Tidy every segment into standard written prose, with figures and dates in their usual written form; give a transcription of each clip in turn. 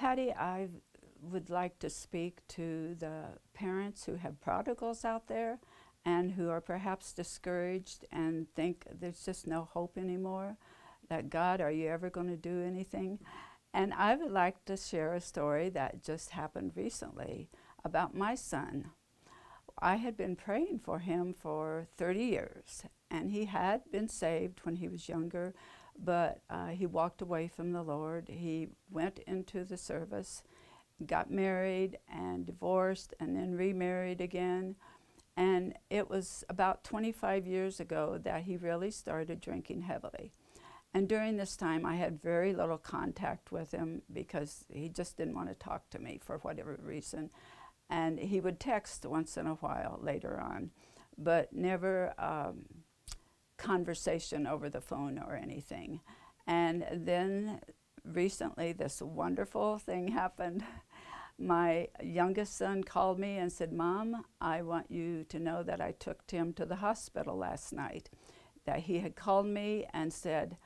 Patti, I would like to speak to the parents who have prodigals out there and who are perhaps discouraged and think there's just no hope anymore, that God, are you ever going to do anything? And I would like to share a story that just happened recently about my son. I had been praying for him for 30 years, and he had been saved when he was younger, but he walked away from the Lord. He went into the service, got married and divorced, and then remarried again. And it was about 25 years ago that he really started drinking heavily. And during this time, I had very little contact with him because he just didn't want to talk to me for whatever reason. And he would text once in a while later on, but never conversation over the phone or anything. And then recently, this wonderful thing happened. My youngest son called me and said, "Mom, I want you to know that I took Tim to the hospital last night." That he had called me and said,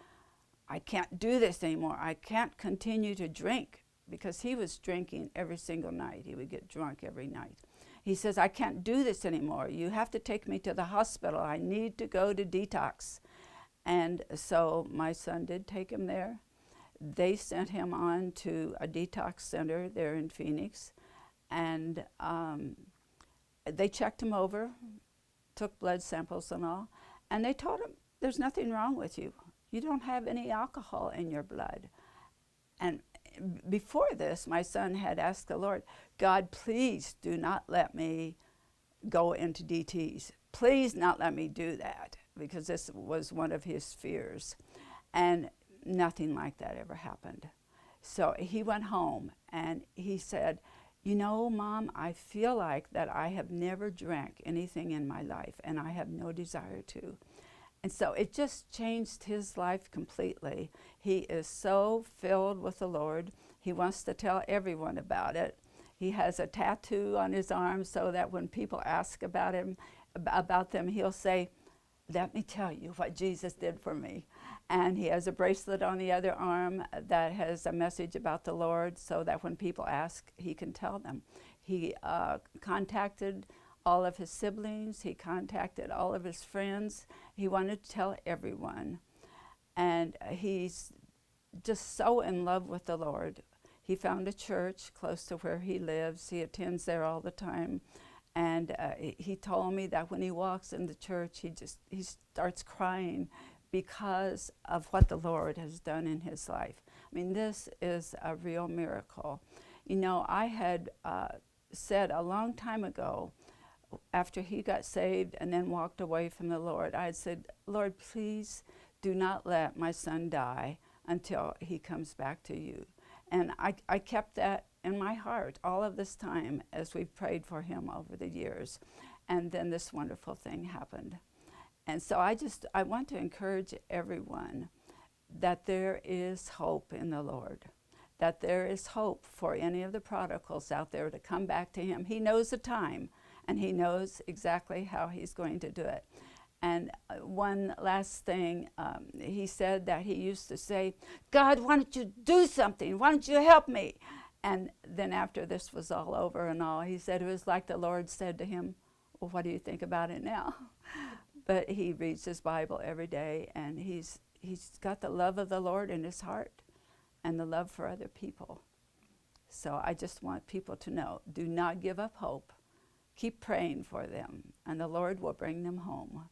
"I can't do this anymore. I can't continue to drink," because he was drinking every single night. He would get drunk every night. He says, "I can't do this anymore. You have to take me to the hospital. I need to go to detox." And so my son did take him there. They sent him on to a detox center there in Phoenix, and they checked him over, took blood samples and all, and they told him, "There's nothing wrong with you. You don't have any alcohol in your blood." And before this, my son had asked the Lord, "God, please do not let me go into DTs. Please not let me do that," because this was one of his fears. And nothing like that ever happened. So he went home and he said, "You know, Mom, I feel like that I have never drank anything in my life, and I have no desire to." And so it just changed his life completely. He is so filled with the Lord. He wants to tell everyone about it. He has a tattoo on his arm so that when people ask about him, about them, he'll say, "Let me tell you what Jesus did for me." And he has a bracelet on the other arm that has a message about the Lord so that when people ask, he can tell them. He contacted all of his siblings. He contacted all of his friends. He wanted to tell everyone. And he's just so in love with the Lord. He found a church close to where he lives. He attends there all the time. And he told me that when he walks in the church, he starts crying because of what the Lord has done in his life. I mean, this is a real miracle. You know, I had said a long time ago, after he got saved and then walked away from the Lord, I had said, "Lord, please do not let my son die until he comes back to you." And I kept that in my heart all of this time as we've prayed for him over the years. And then this wonderful thing happened. And so I want to encourage everyone that there is hope in the Lord, that there is hope for any of the prodigals out there to come back to him. He knows the time, and he knows exactly how he's going to do it. And one last thing, he said that he used to say, "God, why don't you do something? Why don't you help me?" And then after this was all over and all, he said it was like the Lord said to him, "Well, what do you think about it now?" But he reads his Bible every day, and he's got the love of the Lord in his heart and the love for other people. So I just want people to know, do not give up hope. Keep praying for them, and the Lord will bring them home.